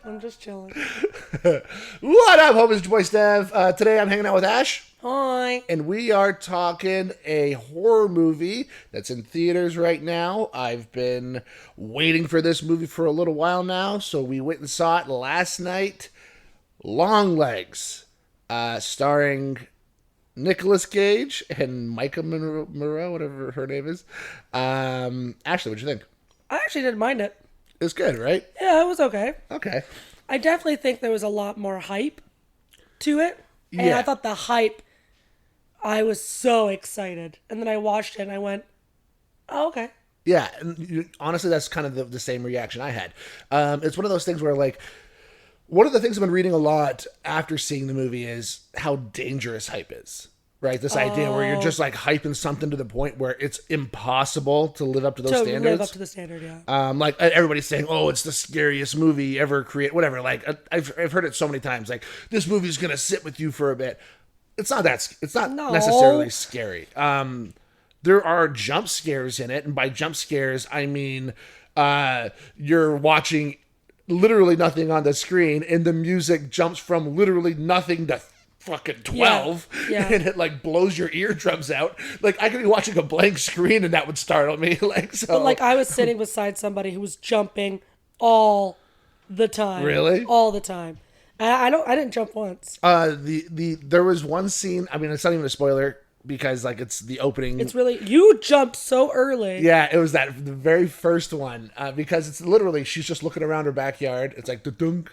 I'm just chilling. What up, home? It's your boy Stev. Today I'm hanging out with Ash, Hi. and we are talking a horror movie that's in theaters right now. I've been waiting for this movie for a little while now, so we went and saw it last night. Longlegs, starring Nicolas Cage and Micah Moreau, whatever her name is. Ashley, what'd you think? I actually didn't mind it. It's good, right? Yeah, it was okay. Okay. I definitely think there was a lot more hype to it. And Yeah. I thought the hype, I was so excited. And then I watched it and I went, oh, okay. Yeah, and honestly, that's kind of the same reaction I had. It's one of those things where, like, one of the things I've been reading a lot after seeing the movie is how dangerous hype is. Right, this idea where you're just like hyping something to the point where it's impossible to live up to those To standards. live up to the standard, yeah. Like everybody's saying, "Oh, it's the scariest movie ever created." Whatever. Like I've heard it so many times. Like this movie's gonna sit with you for a bit. It's not that. It's not No. necessarily scary. There are jump scares in it, and by jump scares, I mean you're watching literally nothing on the screen, and the music jumps from literally nothing to fucking 12 Yeah. and it like blows your eardrums out. Like I could be watching a blank screen and that would startle me. Like so But like I was sitting beside somebody who was jumping all the time. Really? All the time. I didn't jump once. There was one scene, I mean it's not even a spoiler because like it's the opening. It's really, you jumped so early. Yeah, it was the very first one because it's literally she's just looking around her backyard. It's like da-dunk,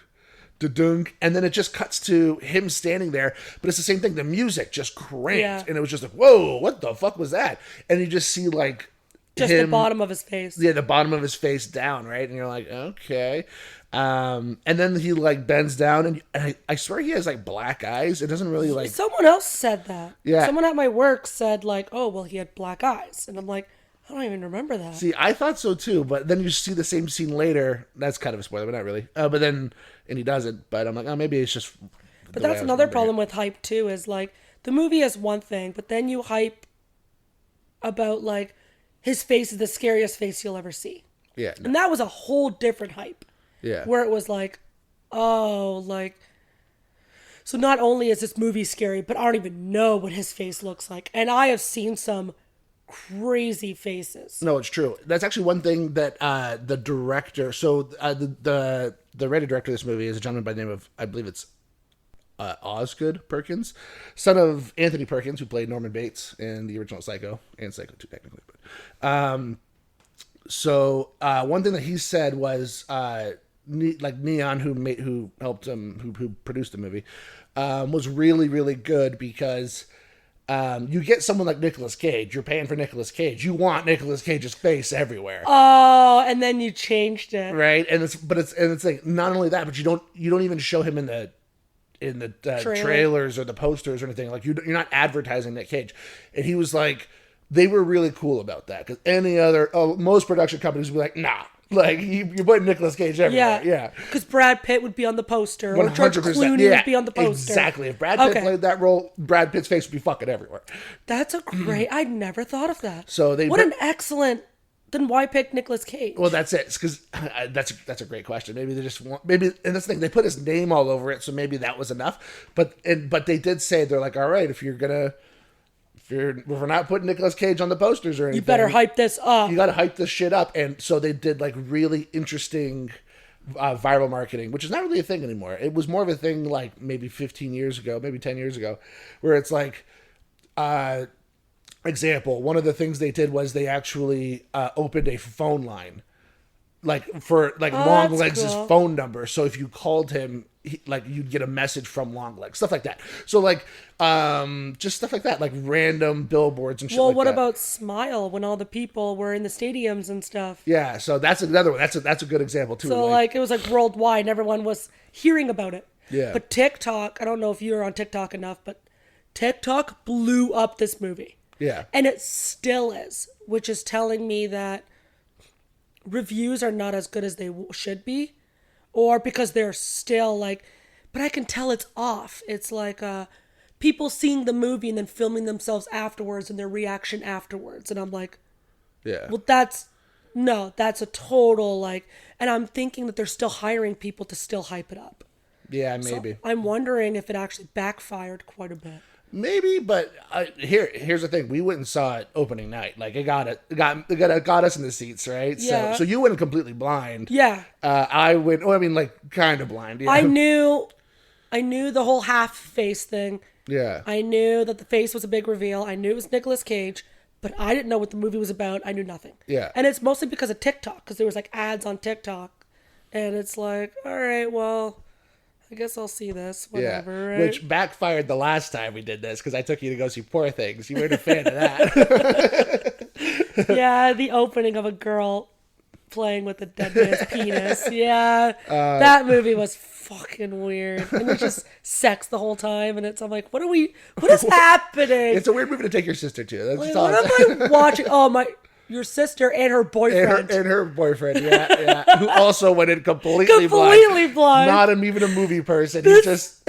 da-dunk, and then it just cuts to him standing there, but it's the same thing. The music just cranked, Yeah. and it was just like, whoa, what the fuck was that? And you just see like Just him, the bottom of his face. yeah, the bottom of his face down, right? And you're like, okay. And then he like bends down, and I swear he has like black eyes. It doesn't really like. Someone else said that. Yeah. Someone at my work said like, oh, well, he had black eyes. And I'm like, I don't even remember that. See, I thought so too, but then you see the same scene later. That's kind of a spoiler, but not really. But then, and he doesn't. But I'm like, oh, maybe it's just. But that's another problem with hype too, is like the movie is one thing, but then you hype about like his face is the scariest face you'll ever see. Yeah. And that was a whole different hype. Yeah. Where it was like, oh, like, so not only is this movie scary, but I don't even know what his face looks like. And I have seen some crazy faces. No, it's true. That's actually one thing that the director. So the writer director of this movie is a gentleman by the name of, I believe it's Osgood Perkins, son of Anthony Perkins, who played Norman Bates in the original Psycho and Psycho 2 technically. But so one thing that he said was like Neon, who helped him, who produced the movie, was really really good because. You get someone like Nicolas Cage. You're paying for Nicolas Cage. You want Nicolas Cage's face everywhere, Oh, and then you changed it. right? And it's like not only that, but you don't even show him in the trailers or the posters or anything. Like you're not advertising Nick Cage. And he was like, they were really cool about that because most production companies would be like, nah. Like you're putting Nicolas Cage everywhere. Yeah. Because Brad Pitt would be on the poster, or George 100%. Clooney Yeah, would be on the poster. exactly. If Brad Pitt Okay. played that role, Brad Pitt's face would be fucking everywhere. That's a great. I'd never thought of that. So what an excellent. Then why pick Nicolas Cage? Well, that's it. Because that's a great question. Maybe they just want and that's the thing. They put his name all over it, so maybe that was enough. But they did say they're like, all right, if we're not putting Nicolas Cage on the posters or anything, you better hype this up. You got to hype this shit up. And so they did like really interesting viral marketing, which is not really a thing anymore. It was more of a thing like maybe 15 years ago, maybe 10 years ago, where it's like. Example, one of the things they did was they actually opened a phone line, like for like Longlegs' cool. phone number. So if you called him, like you'd get a message from Longlegs, stuff like that. So like, just stuff like that, like random billboards and shit. Well, like what that. about Smile when all the people were in the stadiums and stuff? Yeah, so that's another one. That's a good example too. So like it was like worldwide, and everyone was hearing about it. Yeah. But TikTok, I don't know if you're on TikTok enough, but TikTok blew up this movie. Yeah. And it still is, which is telling me that reviews are not as good as they should be, or because they're still like, but I can tell it's off. It's like people seeing the movie and then filming themselves afterwards and their reaction afterwards. And I'm like, Yeah. well, that's No, that's a total like, and I'm thinking that they're still hiring people to still hype it up. Yeah, So maybe. I'm wondering if it actually backfired quite a bit. Maybe, but here's the thing: we went and saw it opening night. Like it got us in the seats, right? Yeah. So you went completely blind. Yeah. I went. Oh, I mean, like kind of blind. Yeah. I knew the whole half face thing. Yeah. I knew that the face was a big reveal. I knew it was Nicolas Cage, but I didn't know what the movie was about. I knew nothing. Yeah. And it's mostly because of TikTok, because there was like ads on TikTok, and it's like, all right, well, I guess I'll see this. Whatever. Right? Which backfired the last time we did this because I took you to go see Poor Things. You weren't a fan of that. Yeah, the opening of a girl playing with a dead man's penis. Yeah, that movie was fucking weird. And it's just sex the whole time, and I'm like, what is happening? It's a weird movie to take your sister to. That's Like, all what am I watching? Oh, your sister and her boyfriend. and her boyfriend, yeah, who also went in completely blind. Not even a movie person. This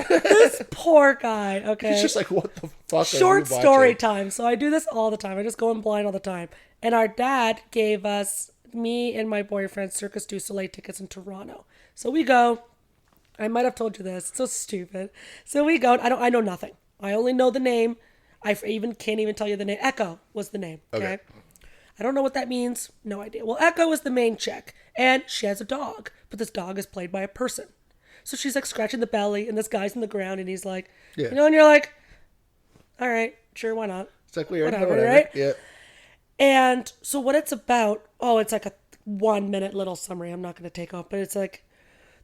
poor guy. Okay, he's just like, what the fuck? Short story time. So I do this all the time. I just go in blind all the time. And our dad gave us, me and my boyfriend, Circus du Soleil tickets in Toronto. So we go. I might have told you this. It's so stupid. So we go. I know nothing. I only know the name. I can't even tell you the name. Echo was the name. Okay. I don't know what that means. No idea. Well, Echo is the main chick, and she has a dog, but this dog is played by a person. So she's like scratching the belly, and this guy's in the ground, and he's like, yeah. And you're like, all right, sure, why not? It's like weird, whatever, right? Yeah. And so what it's about, it's like a 1 minute little summary. I'm not going to take off, but it's like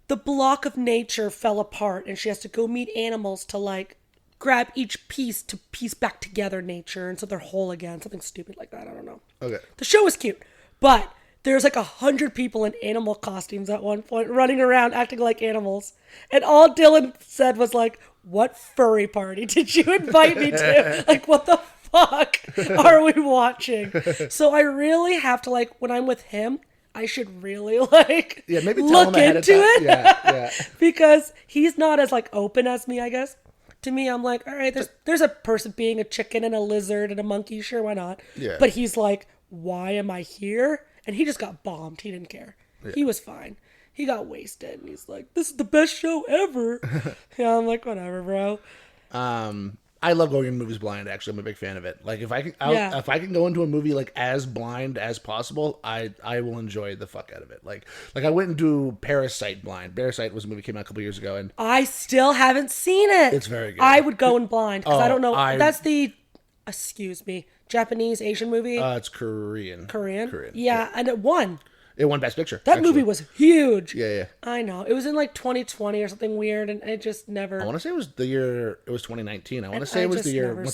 the block of nature fell apart, and she has to go meet animals to like grab each piece to piece back together nature, and so they're whole again. Something stupid like that. I don't know. Okay. The show is cute, but there's like 100 people in animal costumes at one point running around acting like animals, and all Dylan said was like, "What furry party did you invite me to? Like, what the fuck are we watching?" So I really have to like, when I'm with him, I should really like maybe tell look him ahead into of time. it. Yeah. Because he's not as like open as me, I guess. To me, I'm like, all right, there's a person being a chicken and a lizard and a monkey. Sure, why not? Yeah. But he's like, why am I here? And he just got bombed. He didn't care. Yeah. He was fine. He got wasted. And he's like, this is the best show ever. Yeah, I'm like, whatever, bro. I love going in movies blind. Actually, I'm a big fan of it. Like if I can go into a movie like as blind as possible, I will enjoy the fuck out of it. Like I went and do Parasite blind. Parasite was a movie that came out a couple years ago, and I still haven't seen it. It's very good. I would go in blind because I don't know. That's the Japanese Asian movie. It's Korean. Yeah, and it won. It won Best Picture. That movie was huge. Yeah. I know. It was in like 2020 or something weird, and it just never. I want to say it was the year. It was 2019. I want to say it was the year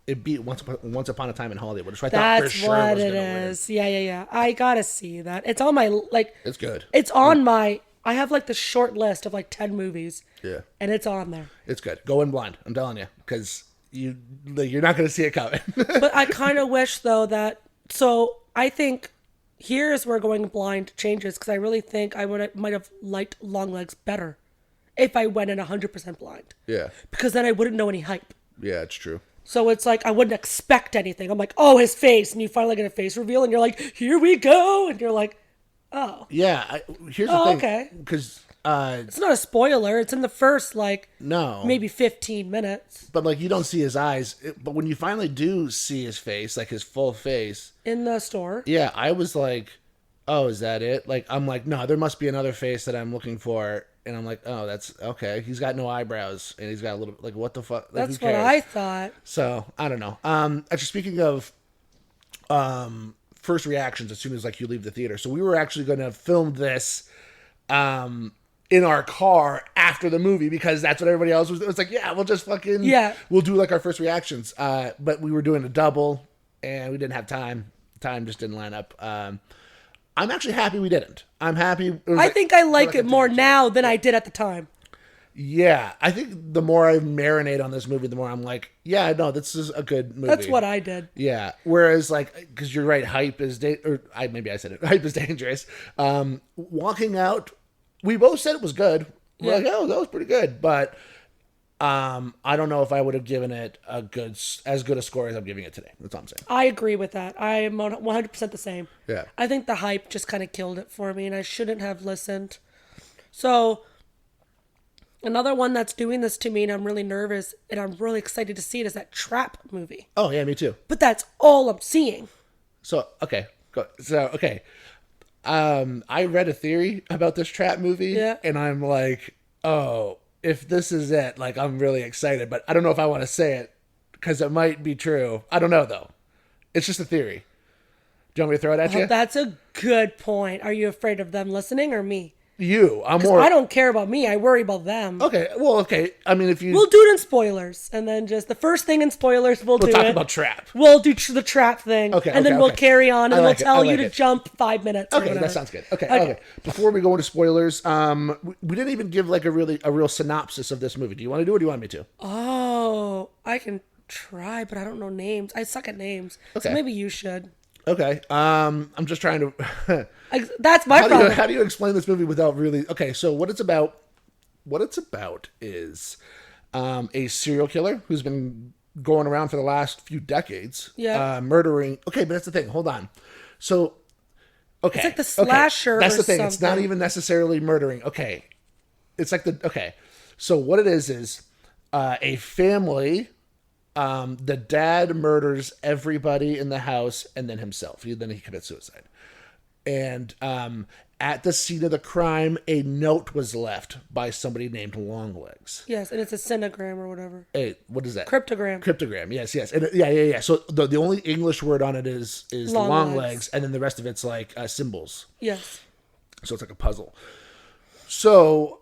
it beat Once Upon a Time in Hollywood, which I thought for sure was going to win. That's what it is. Yeah. I gotta see that. It's on my like. It's good. It's on my. I have like the short list of like 10 movies. Yeah. And it's on there. It's good. Go in blind. I'm telling you, because you're not going to see it coming. But I kind of wish though that. So I think. Here's where going blind changes, because I really think I might have liked Longlegs better if I went in 100% blind. Yeah. Because then I wouldn't know any hype. Yeah, it's true. So it's like I wouldn't expect anything. I'm like, oh, his face. And you finally get a face reveal, and you're like, here we go. And you're like, oh. Yeah. Here's the thing. Okay. Because... it's not a spoiler. It's in the first, maybe 15 minutes. But, you don't see his eyes. But when you finally do see his face, his full face... In the store? Yeah, I was like, oh, is that it? I'm like, no, there must be another face that I'm looking for. And I'm like, oh, that's... Okay, he's got no eyebrows. And he's got a little... what the fuck? That's what I thought. So, I don't know. Actually, speaking of... first reactions as soon as, you leave the theater. So, we were actually going to film this... in our car after the movie, because that's what everybody else was doing. It's like, yeah, we'll just fucking... Yeah. We'll do, our first reactions. But we were doing a double, and we didn't have time. Time just didn't line up. I'm actually happy we didn't. I'm happy... I think I like it more now than I did at the time. Yeah. I think the more I marinate on this movie, the more I'm like, yeah, no, this is a good movie. That's what I did. Yeah. Whereas, because you're right, hype is... maybe I said it. Hype is dangerous. Walking out... We both said it was good. We're like, oh, that was pretty good. But I don't know if I would have given it as good a score as I'm giving it today. That's all I'm saying. I agree with that. I am 100% the same. Yeah. I think the hype just kind of killed it for me, and I shouldn't have listened. So, another one that's doing this to me, and I'm really nervous, and I'm really excited to see it, is that Trap movie. Oh, yeah, me too. But that's all I'm seeing. So, okay. Okay. I read a theory about this Trap movie, Yeah. and I'm like, oh, if this is it, like, I'm really excited, but I don't know if I want to say it because it might be true. I don't know, though. It's just a theory. Do you want me to throw it at you? That's a good point. Are you afraid of them listening or me? I'm more. I don't care about me. I worry about them. Okay, well, okay. I mean, if you. We'll do it in spoilers, and then just the first thing in spoilers, we'll do talk it. about Trap. We'll do the Trap thing, and then we'll carry on, and we'll tell you to jump 5 minutes. Okay, that sounds good. Okay. Before we go into spoilers, we didn't even give like a real synopsis of this movie. Do you want to do it? Or do you want me to? Oh, I can try, but I don't know names. I suck at names, Okay. so maybe you should. Okay. I'm just trying to. That's my problem. How do you explain this movie without really? Okay, so what it's about is a serial killer who's been going around for the last few decades. Yeah. Murdering. Okay, but that's the thing. Hold on. So. Okay. It's like the slasher. That's or the thing. something. It's not even necessarily murdering. Okay. It's like okay. So what it is a family. The dad murders everybody in the house and then himself. Then he commits suicide. And at the scene of the crime, a note was left by somebody named Longlegs. Yes, and it's a cinogram or whatever. Hey, what is that? Cryptogram. Cryptogram. Yes. And yeah. So the only English word on it is long legs, and then the rest of it's like symbols. Yes. So it's like a puzzle. So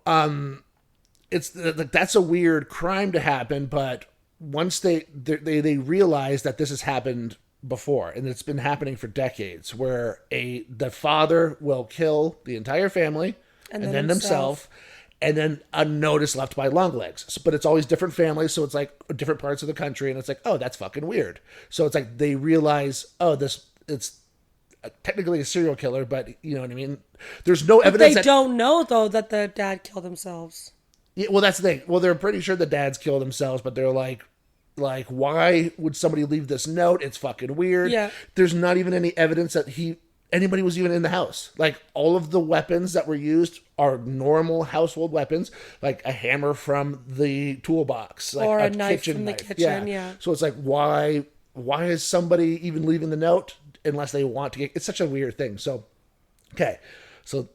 it's like that's a weird crime to happen, but once they realize that this has happened before, and it's been happening for decades, where the father will kill the entire family and then himself, and then a note is left by Longlegs. But it's always different families, so it's like different parts of the country, and it's like, oh, that's fucking weird. So it's like they realize, oh, it's technically a serial killer, but you know what I mean? There's no evidence. They don't know though that the dad killed themselves. Yeah, well, that's the thing. Well, they're pretty sure the dads killed themselves, but they're like, why would somebody leave this note? It's fucking weird. Yeah. There's not even any evidence that anybody was even in the house. Like, all of the weapons that were used are normal household weapons, like a hammer from the toolbox, like or a knife from the kitchen. Yeah. So it's like, why is somebody even leaving the note unless they want to get? It's such a weird thing. So, okay, so.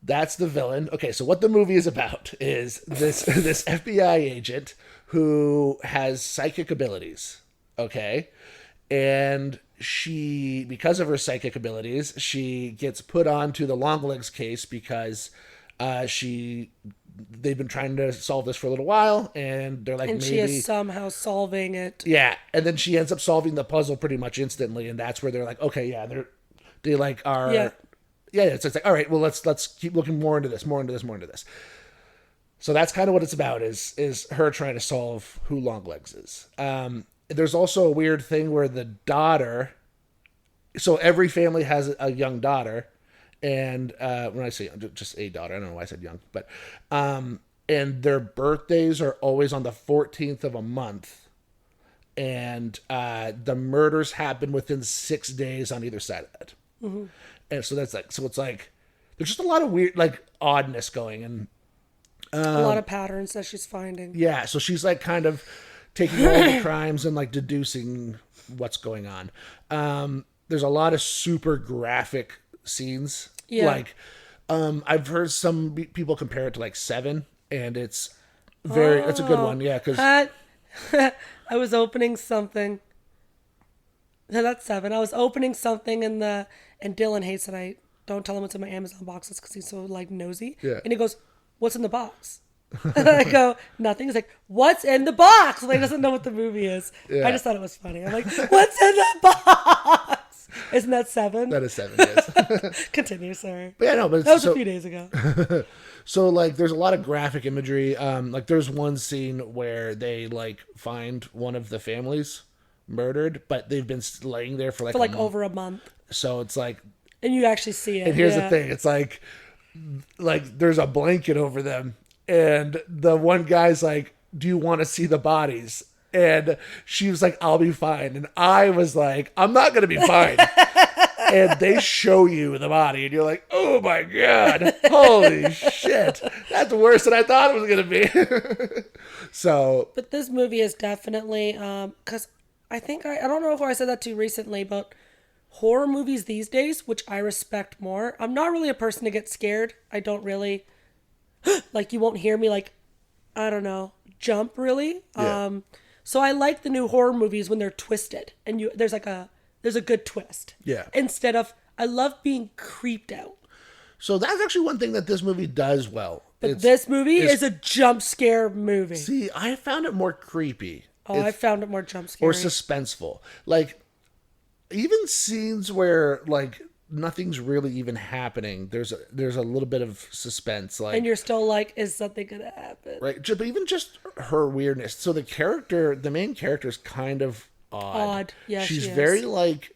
That's the villain. Okay, so what the movie is about is this FBI agent who has psychic abilities. Okay, and she, because of her psychic abilities, she gets put onto the Longlegs case because they've been trying to solve this for a little while, and they're like, and maybe she is somehow solving it. Yeah, and then she ends up solving the puzzle pretty much instantly, and that's where they're like, okay, yeah, they like are. Yeah. Yeah, it's like, all right, well, let's keep looking more into this. So that's kind of what it's about, is her trying to solve who Longlegs is. There's also a weird thing where the daughter, so every family has a young daughter, and when I say just a daughter, I don't know why I said young, but and their birthdays are always on the 14th of a month, and the murders happen within 6 days on either side of that. Mm-hmm. And so it's like there's just a lot of weird, like, oddness going, and a lot of patterns that she's finding. Yeah, so she's like kind of taking all the crimes and like deducing what's going on. There's a lot of super graphic scenes. Yeah. Like, I've heard some people compare it to like Seven, and it's that's a good one. Yeah, because I was opening something. No, that's Seven. I was opening something and Dylan hates that I don't tell him what's in my Amazon boxes because he's so like nosy. Yeah. And he goes, "What's in the box?" And I go, "Nothing." He's like, "What's in the box?" Like, he doesn't know what the movie is. Yeah. I just thought it was funny. I'm like, "What's in the box?" Isn't that Seven? that is Seven. Yes. Continue, sorry. But yeah, no, but That was a few days ago. So like, there's a lot of graphic imagery. Like, there's one scene where they like find one of the families murdered, but they've been laying there for like over a month. So it's like, and you actually see it. and here's the thing, it's like there's a blanket over them, and the one guy's like do you want to see the bodies? And she was like, I'll be fine. And I was like, I'm not going to be fine. And they show you the body, and you're like, oh my God, holy shit. That's worse than I thought it was going to be. So. But this movie is definitely, because I think, I don't know if I said that too recently, but horror movies these days, which I respect more. I'm not really a person to get scared. I don't really, like, you won't hear me, like, I don't know, jump really. Yeah. So I like the new horror movies when they're twisted and there's a good twist. Yeah. Instead of, I love being creeped out. So that's actually one thing that this movie does well. But this movie is a jump scare movie. See, I found it more creepy. Oh, I found it more jump scary. Or suspenseful. Like, even scenes where, like, nothing's really even happening. There's a little bit of suspense. Like, and you're still like, is something going to happen? Right. But even just her weirdness. So the main character is kind of odd. Yeah, she's very like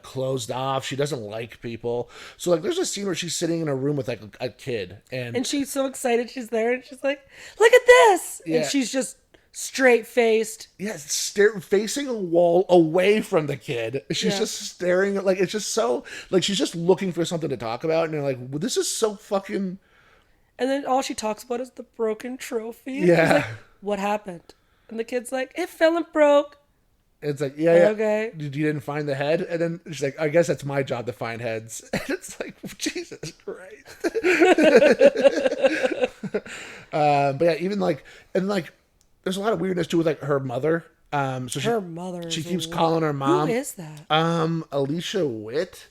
closed off. She doesn't like people. So like there's a scene where she's sitting in a room with like a kid and she's so excited she's there and she's like, look at this. Yeah. And she's just straight faced. Yeah, facing a wall away from the kid. She's just staring at, like, it's just so like she's just looking for something to talk about, and you're like, well, this is so fucking. And then all she talks about is the broken trophy. Yeah. She's like, what happened? And the kid's like, it fell and broke. It's like, yeah. Okay. You didn't find the head? And then she's like, I guess that's my job to find heads. And it's like, Jesus Christ. But yeah, even like, and like, there's a lot of weirdness too with like her mother. Her mother. She keeps calling her mom. Who is that? Alicia Witt.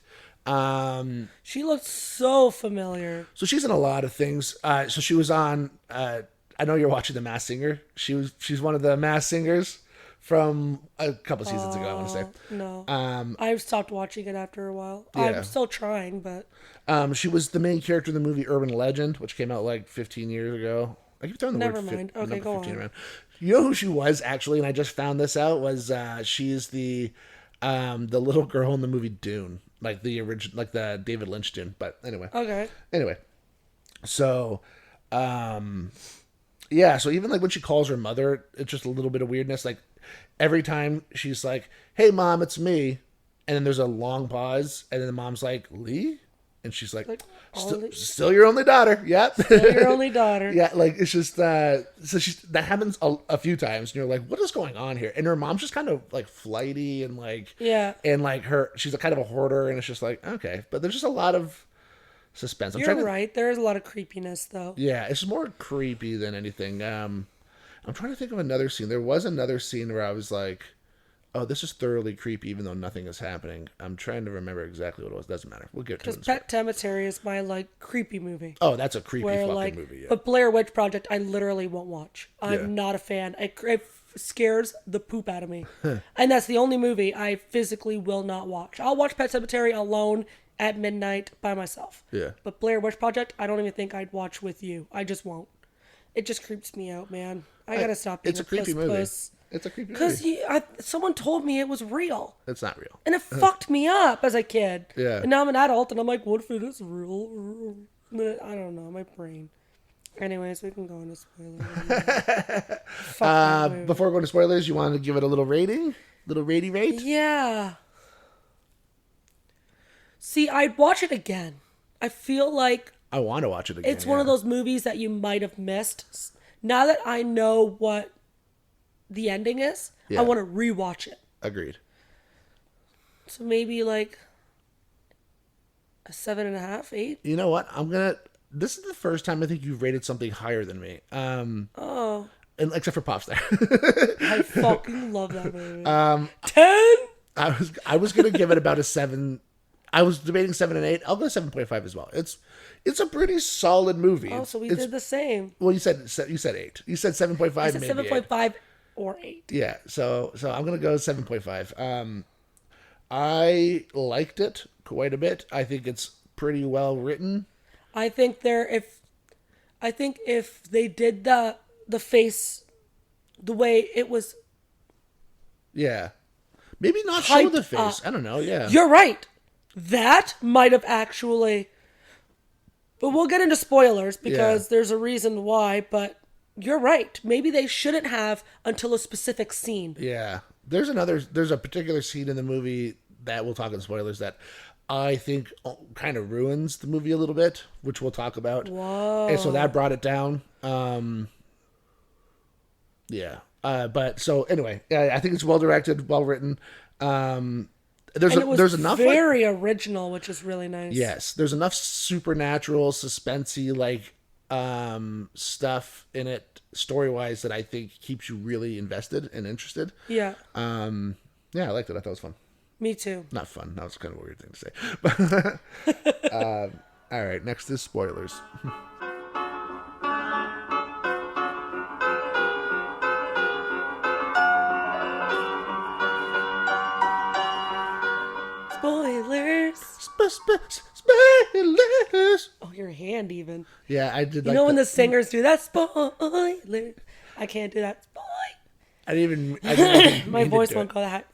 She looks so familiar. So she's in a lot of things. So she was on, I know you're watching The Masked Singer. She's one of the Masked Singers from a couple seasons ago, I want to say. No. I've stopped watching it after a while. Yeah. I'm still trying, but. She was the main character in the movie Urban Legend, which came out like 15 years ago. I keep throwing the Never word mind. Okay, go on. around. You know who she was actually, and I just found this out, was she's the little girl in the movie Dune, like the original, like the David Lynch Dune. But anyway. Okay. Anyway, so yeah, so even like when she calls her mother, it's just a little bit of weirdness. Like every time she's like, "Hey, Mom, it's me," and then there's a long pause, and then the mom's like, "Lee?" And she's like still your only daughter. Yep. Still your only daughter. Yeah, like it's just so that happens a few times and you're like, what is going on here? And her mom's just kind of like flighty and like and like she's a kind of a hoarder, and it's just like, okay. But there's just a lot of suspense. You're right. There is a lot of creepiness though. Yeah, it's more creepy than anything. I'm trying to think of another scene. There was another scene where I was like, oh, this is thoroughly creepy, even though nothing is happening. I'm trying to remember exactly what it was. Doesn't matter. We'll get to it. Because Pet Sematary is my, like, creepy movie. Oh, that's a creepy fucking movie, yeah. But Blair Witch Project, I literally won't watch. I'm not a fan. It scares the poop out of me. And that's the only movie I physically will not watch. I'll watch Pet Sematary alone at midnight by myself. Yeah. But Blair Witch Project, I don't even think I'd watch with you. I just won't. It just creeps me out, man. I gotta stop being a creepy movie. Puss. It's a creepy movie. Because someone told me it was real. It's not real. And it fucked me up as a kid. Yeah. And now I'm an adult and I'm like, what if it is real? I don't know, my brain. Anyways, we can go into spoilers. Before going to spoilers, you wanted to give it a little rating? Little rate? Yeah. See, I'd watch it again. I feel like I want to watch it again. It's one of those movies that you might have missed. Now that I know what the ending is, I want to rewatch it. Agreed. So maybe like a 7.5, 8. You know what? This is the first time I think you've rated something higher than me. And except for Popstar. I fucking love that movie. 10. I was gonna give it about a 7. I was debating 7 and 8. I'll go 7.5 as well. It's a pretty solid movie. Oh, so we did the same. Well, you said 8. You said 7.5. I said 7.5 or 8. Yeah. So I'm gonna go 7.5. I liked it quite a bit. I think it's pretty well written. I think if they did the face the way it was. Yeah. Maybe not show the face. I don't know. Yeah. You're right. That might have actually. But we'll get into spoilers because there's a reason why. But you're right. Maybe they shouldn't have until a specific scene. Yeah. There's a particular scene in the movie that we'll talk in spoilers that I think kind of ruins the movie a little bit, which we'll talk about. Whoa. And so that brought it down. Yeah. But so anyway, I think it's well directed, well written. There's enough very original, which is really nice. Yes, there's enough supernatural, suspensey stuff in it story wise that I think keeps you really invested and interested. Yeah. Yeah, I liked it. I thought it was fun. Me too. Not fun. That was kind of a weird thing to say. All right, next is spoilers. Spoilers. Spoilers. Oh, your hand even. Yeah, I did. You know when the singers do that? Spoilers. I can't do that. Spoil. I didn't even. My voice won't go that high.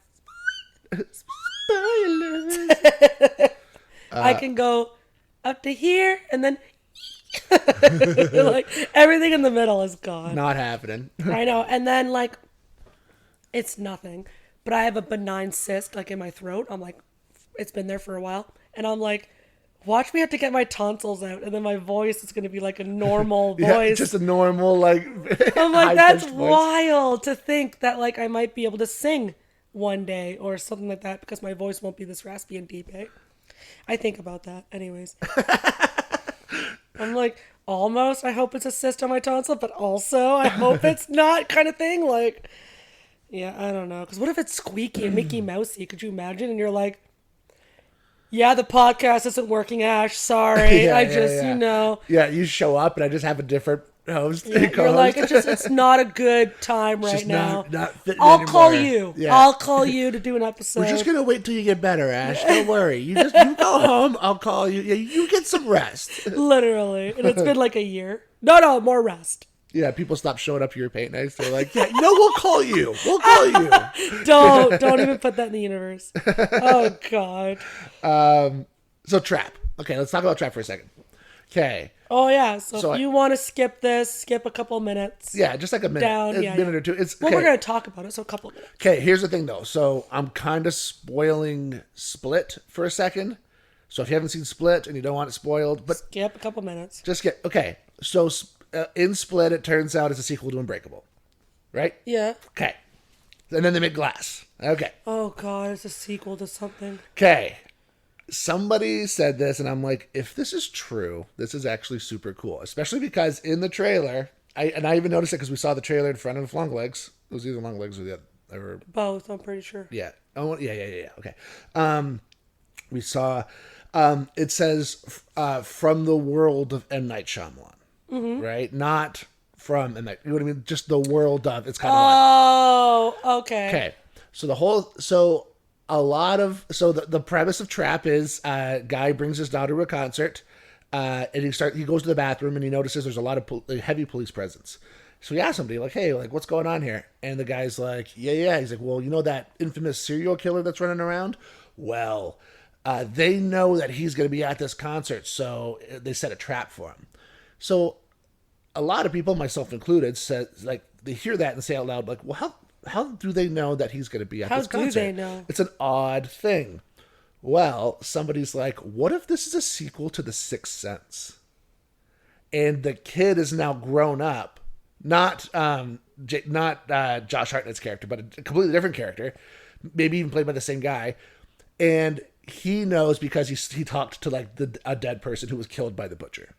Spoilers. I can go up to here and then like everything in the middle is gone. Not happening. I know. And then like it's nothing. But I have a benign cyst like in my throat. I'm like, it's been there for a while. And I'm like, watch me have to get my tonsils out, and then my voice is going to be like a normal voice. Yeah, just a normal like. I'm like, that's wild to think that like I might be able to sing one day or something like that because my voice won't be this raspy and deep. Eh? I think about that, anyways. I'm like, almost. I hope it's a cyst on my tonsil, but also I hope it's not, kind of thing. Like, yeah, I don't know. Because what if it's squeaky and Mickey Mousey? Could you imagine? And you're like, yeah, the podcast isn't working, Ash. Sorry. You know. Yeah, you show up and I just have a different host. Yeah, you're like, it's not a good time right now. Not fitting I'll anymore. call you. Yeah. I'll call you to do an episode. We're just going to wait till you get better, Ash. Don't worry. You go home. I'll call you. Yeah, you get some rest. Literally. And it's been like a year. No, more rest. Yeah, people stop showing up to your paint nights. They're like, yeah, we'll call you. We'll call you. Don't even put that in the universe. Oh, God. So Trap. Okay, let's talk about Trap for a second. Okay. Oh, yeah. So if you want to skip this, skip a couple minutes. Yeah, just like a minute. Minute or two. Well, we're going to talk about it, so a couple minutes. Okay, here's the thing, though. So I'm kind of spoiling Split for a second. So if you haven't seen Split and you don't want it spoiled, but skip a couple minutes. Okay. So in Split, it turns out it's a sequel to Unbreakable, right? Yeah. Okay. And then they make Glass. Okay. Oh, God, it's a sequel to something. Okay. Somebody said this, and I'm like, if this is true, this is actually super cool. Especially because in the trailer, I even noticed it because we saw the trailer in front of Longlegs. It was either Longlegs or the other. Both, I'm pretty sure. Yeah. Oh, yeah. Okay. We saw, it says, from the world of M. Night Shyamalan. Mm-hmm. Right? Not from M. Night. You know what I mean? Just the world of. It's kind of okay. Okay. So the premise of Trap is a guy brings his daughter to a concert, and he goes to the bathroom and he notices there's a lot of heavy police presence. So he asks somebody like, "Hey, like what's going on here?" And the guy's like, "Yeah." He's like, "Well, you know that infamous serial killer that's running around? Well, they know that he's going to be at this concert, so they set a trap for him." So a lot of people, myself included, said like they hear that and say out loud like, "Well, how do they know that he's going to be at this concert? How do they know? It's an odd thing." Well, somebody's like, what if this is a sequel to The Sixth Sense? And the kid is now grown up, not Josh Hartnett's character, but a completely different character, maybe even played by the same guy. And he knows because he talked to like a dead person who was killed by the butcher.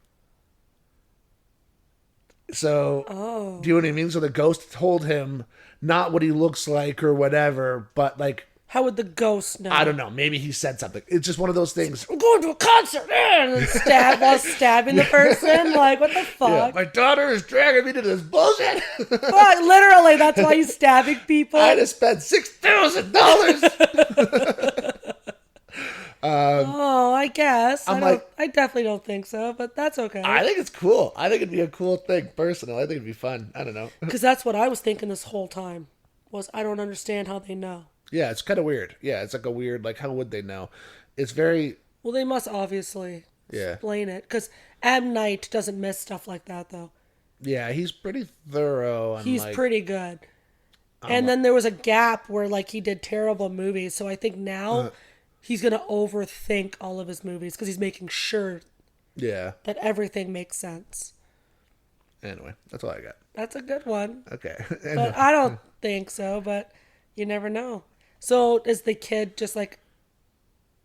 So, do you know what I mean? So the ghost told him not what he looks like or whatever, but like... How would the ghost know? I don't know. Maybe he said something. It's just one of those things. I'm going to a concert and while stabbing the person. Like, what the fuck? Yeah, my daughter is dragging me to this bullshit. Fuck, literally, that's why he's stabbing people. I just spent $6,000. I guess. I definitely don't think so, but that's okay. I think it's cool. I think it'd be a cool thing, personally. I think it'd be fun. I don't know. Because that's what I was thinking this whole time, was I don't understand how they know. Yeah, it's kind of weird. Yeah, it's like a weird, like, how would they know? It's very... Well, they must obviously explain it. Because M. Night doesn't miss stuff like that, though. Yeah, he's pretty thorough. And He's like, pretty good. And then there was a gap where like he did terrible movies. So I think now he's going to overthink all of his movies because he's making sure yeah. that everything makes sense. Anyway, that's all I got. That's a good one. Okay. But I don't think so, but you never know. So is the kid just like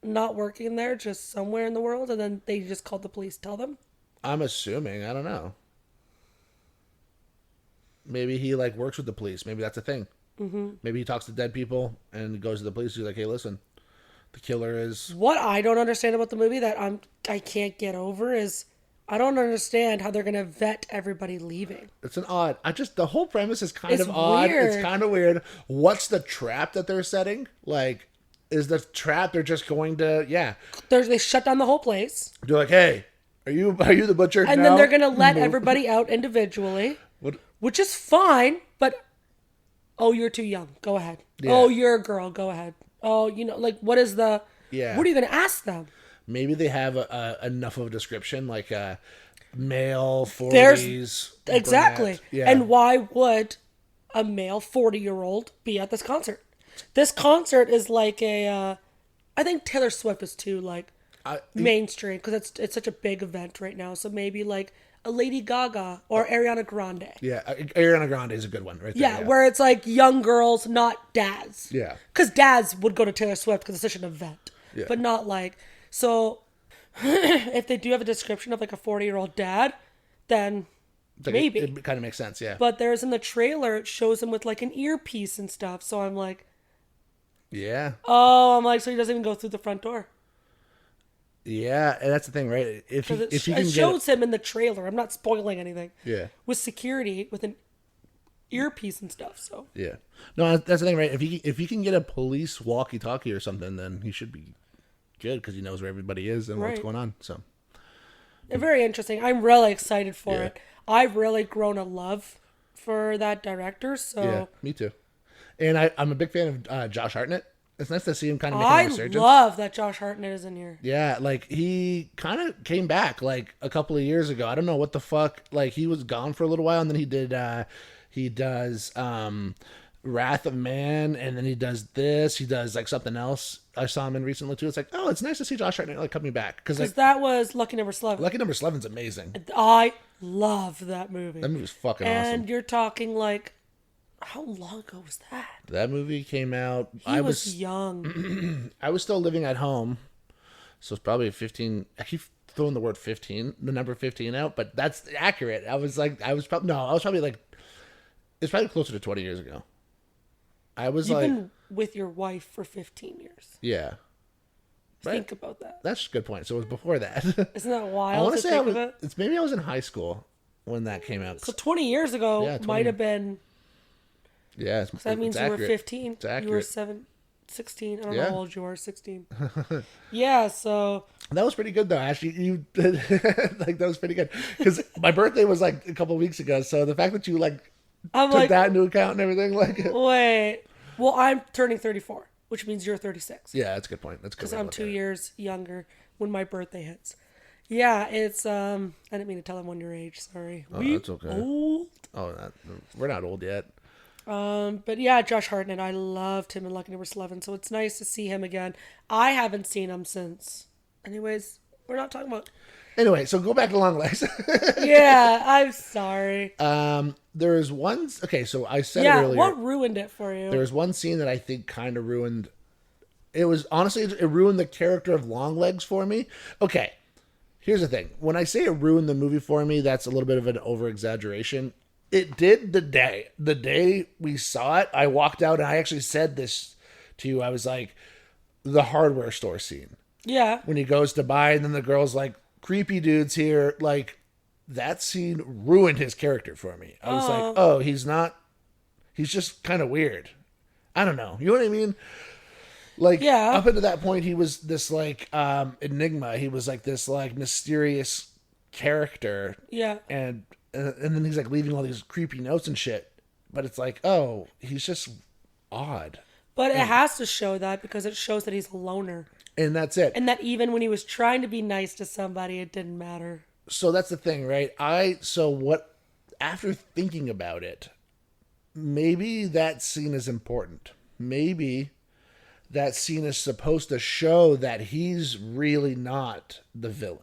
not working there, just somewhere in the world, and then they just called the police, tell them? I'm assuming. I don't know. Maybe he like works with the police. Maybe that's a thing. Mm-hmm. Maybe he talks to dead people and goes to the police. He's like, "Hey, listen, the killer is." What I don't understand about the movie that I can't get over is I don't understand how they're gonna vet everybody leaving. It's an odd. The whole premise is kind It's of odd. weird. It's kind of weird. What's the trap that they're setting? Like, is the trap they're just going to? Yeah, They shut down the whole place, they're like, "Hey, are you the butcher?" and now? then they're gonna let everybody out individually, What? which is fine. But oh, you're too young. Go ahead. Yeah. Oh, you're a girl. Go ahead. Oh, like what is the? Yeah. What are you gonna ask them? Maybe they have enough of a description, like male 40s. Exactly. brunette. Yeah. And why would a male 40-year-old be at this concert? This concert is like I think Taylor Swift is too like mainstream because it's such a big event right now. So maybe like a Lady Gaga or Ariana Grande. Yeah, Ariana Grande is a good one right there. Yeah, where it's like young girls, not dads. Yeah. Because dads would go to Taylor Swift because it's such an event. Yeah. But not like... So, if they do have a description of like a 40-year-old dad, then maybe. It kind of makes sense, yeah. But there's in the trailer, it shows him with like an earpiece and stuff. So I'm like... Yeah. Oh, I'm like, so he doesn't even go through the front door. Yeah, and that's the thing, right? If you It shows him in the trailer. I'm not spoiling anything. Yeah. With security, with an earpiece and stuff, so... Yeah. No, that's the thing, right? If he can get a police walkie-talkie or something, then he should be good because he knows where everybody is and what's going on. So very interesting. I'm really excited for Yeah. it. I've really grown a love for that director. So yeah, me too. And I'm a big fan of Josh Hartnett. It's nice to see him kind of make I a resurgence. love that Josh Hartnett is in here. Yeah, like he kind of came back like a couple of years ago. I don't know what the fuck. Like he was gone for a little while, and then he does Wrath of Man, and then he does this. He does like something else. I saw him in recently too. It's like, oh, it's nice to see Josh Hartnett like coming back because like, that was Lucky Number 11. Lucky Number 11's amazing. I love that movie. That movie's fucking and awesome. you're talking like, how long ago was that? That movie came out. He was young. I was still living at home, so it's probably 15. I keep throwing the word 15, the number 15 out, but that's accurate. I was probably like, it's probably closer to 20 years ago. I was You've like, been with your wife for 15 years. yeah. Think about that. That's a good point. So it was before that. Isn't that I wild want to to say think of it? it's maybe I was in high school when that came out. So 20 years ago Yeah, 20. might have been... Yeah, So that means you were 15. It's accurate. You were 16. I don't know Yeah. how old you are. 16. Yeah, so... That was pretty good though. Actually, you did like that was pretty good because my birthday was like a couple weeks ago. So the fact that you like I'm took like, that into account and everything, like wait. Well, I'm turning 34, which means you're 36. yeah, that's a good point. That's a good. Because way to I'm look 2 at it. years younger when my birthday hits. Yeah, it's... I didn't mean to tell everyone your age. Sorry. Oh, that's okay. Old. Oh, we're not old yet. But yeah, Josh Hartnett, I loved him in Lucky Number 11, so it's nice to see him again. I haven't seen him since. Anyways, we're not talking about... Anyway, so go back to Longlegs. Yeah, I'm sorry. There is one. Okay, so I said it Yeah, earlier. what ruined it for you? There was one scene that I think kind of ruined. It was honestly it ruined the character of Longlegs for me. Okay, here's the thing. When I say it ruined the movie for me, that's a little bit of an over exaggeration. It did the day we saw it. I walked out and I actually said this to you. I was like, the hardware store scene Yeah. when he goes to buy, and then the girl's like, creepy dudes here. Like that scene ruined his character for me. I was like, oh, he's just kind of weird. I don't know. You know what I mean? Like, Yeah. up until that point, he was this like enigma. He was like this like mysterious character. Yeah. And then he's like leaving all these creepy notes and shit. But it's like, oh, he's just odd. But it has to show that because it shows that he's a loner. And that's it. And that even when he was trying to be nice to somebody, it didn't matter. So that's the thing, right? after thinking about it, maybe that scene is important. Maybe that scene is supposed to show that he's really not the villain.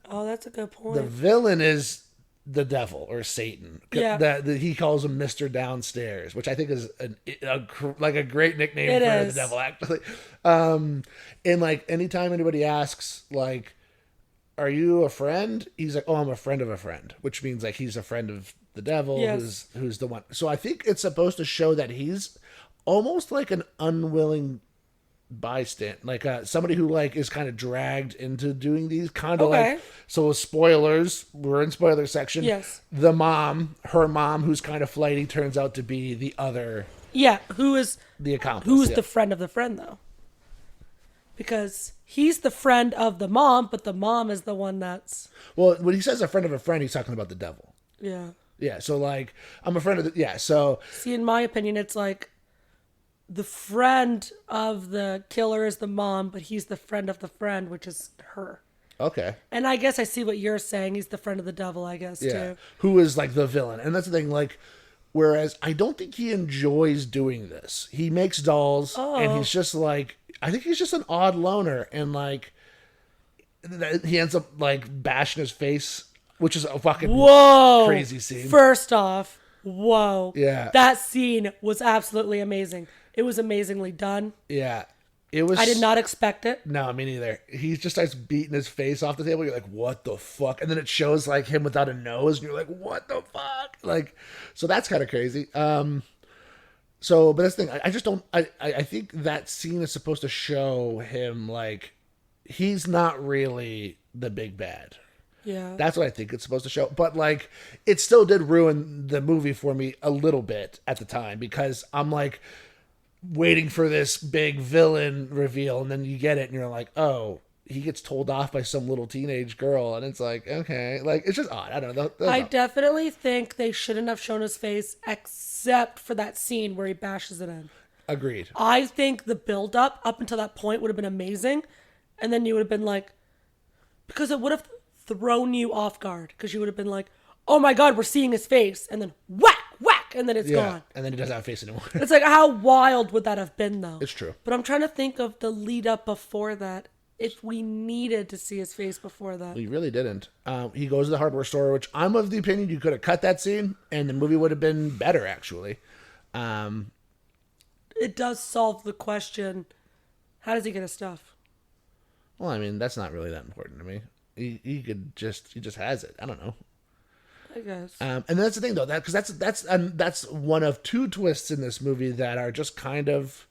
Oh, that's a good point. The villain is the devil or Satan. Yeah. That he calls him Mr. Downstairs, which I think is like a great nickname It for is. the devil, actually. And like anytime anybody asks, like, are you a friend? He's like, oh, I'm a friend of a friend, which means like he's a friend of the devil, Yes. who's the one. So I think it's supposed to show that he's almost like an unwilling bystand, like somebody who like is kind of dragged into doing these, kind of Okay. like, so spoilers, we're in spoiler section. Yes. The mom, her mom, who's kind of flighty, turns out to be the other, Yeah, who is the accomplice. who's yeah. the friend of the friend though? Because he's the friend of the mom, but the mom is the one that's Well, when he says a friend of a friend, he's talking about the devil. yeah. Yeah, so like I'm a friend of the, yeah, so See, in my opinion, it's like the friend of the killer is the mom, but he's the friend of the friend, which is her. okay. And I guess I see what you're saying. He's the friend of the devil, I guess, Yeah. too. Who is like the villain. And that's the thing, like, whereas I don't think he enjoys doing this. He makes dolls and he's just like, I think he's just an odd loner, and like he ends up like bashing his face, which is a fucking Whoa! crazy scene. First off, whoa. Yeah. That scene was absolutely amazing. It was amazingly done. Yeah. It was. I did not expect it. No, me neither. He just starts beating his face off the table. You're like, what the fuck? And then it shows like him without a nose, and you're like, what the fuck? Like, so that's kind of crazy. So, but that's the thing. I just don't. I think that scene is supposed to show him like he's not really the big bad. Yeah. That's what I think it's supposed to show. But like, it still did ruin the movie for me a little bit at the time, because I'm like waiting for this big villain reveal, and then you get it and you're like, oh, he gets told off by some little teenage girl, and it's like, okay, like, it's just odd. I don't know. I definitely think they shouldn't have shown his face except for that scene where he bashes it in. Agreed. I think the build up until that point would have been amazing. And then you would have been like, because it would have thrown you off guard, because you would have been like, oh my God, we're seeing his face. And then whack, whack. And then it's gone. And then he doesn't have a face anymore. It's like, how wild would that have been though? It's true. But I'm trying to think of the lead up before that. If we needed to see his face before that. He really didn't. He goes to the hardware store, which I'm of the opinion you could have cut that scene and the movie would have been better, actually. It does solve the question, how does he get his stuff? Well, I mean, that's not really that important to me. He just has it. I don't know. I guess. And that's the thing, though, because that's one of two twists in this movie that are just kind of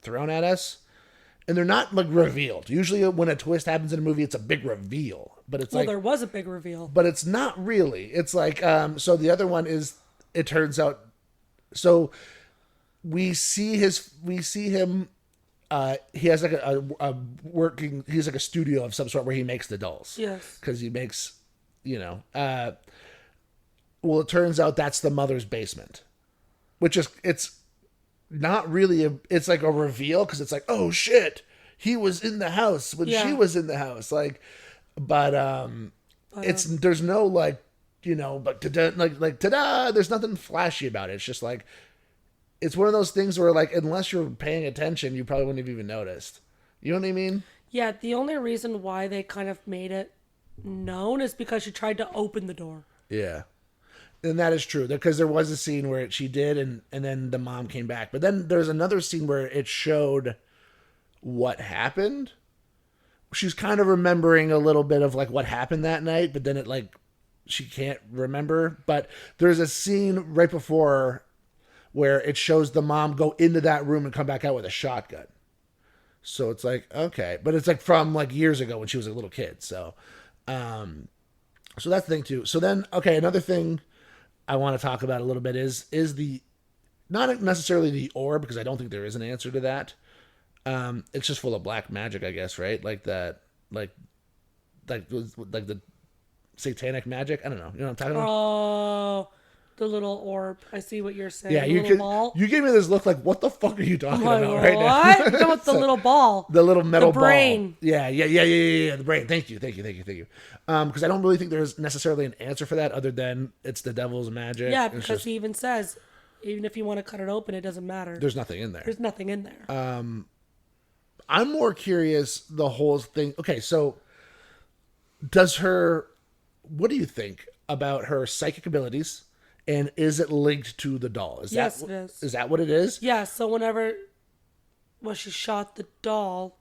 thrown at us, and they're not like revealed. Usually, when a twist happens in a movie, it's a big reveal, but it's Well, like, there was a big reveal. but it's not really. It's like, so the other one is, it turns out, so we see him. He has like a working. He's like a studio of some sort where he makes the dolls. Yes. Because he makes, well, it turns out that's the mother's basement, which is, it's not really it's like a reveal, because it's like, oh shit, he was in the house when she was in the house, like, but it's, there's no like, like ta-da, there's nothing flashy about it. It's just like, it's one of those things where like, unless you're paying attention, you probably wouldn't have even noticed. You know what I mean? Yeah, the only reason why they kind of made it known is because she tried to open the door. Yeah. And that is true, because there was a scene where she did, and then the mom came back. But then there's another scene where it showed what happened. She's kind of remembering a little bit of like what happened that night, but then it like, she can't remember. But there's a scene right before where it shows the mom go into that room and come back out with a shotgun. So it's like, okay, but it's like from like years ago when she was a little kid. So, so that's the thing too. So then, okay, another thing I want to talk about a little bit is the, not necessarily the orb, because I don't think there is an answer to that. It's just full of black magic, I guess, right? Like that, like the satanic magic. I don't know. You know what I'm talking about? Oh, The little orb. I see what you're saying. Yeah, the you little ball. You gave me this look like, what the fuck are you talking Like, about right now? what? You're talking about the little ball. The little metal the brain. ball. Yeah. The brain. Thank you. Because I don't really think there's necessarily an answer for that other than it's the devil's magic. Yeah, because he even says, even if you want to cut it open, it doesn't matter. There's nothing in there. There's nothing in there. I'm more curious the whole thing. Okay, so what do you think about her psychic abilities? And is it linked to the doll? Yes, it is. Is that what it is? Yeah, so whenever she shot the doll,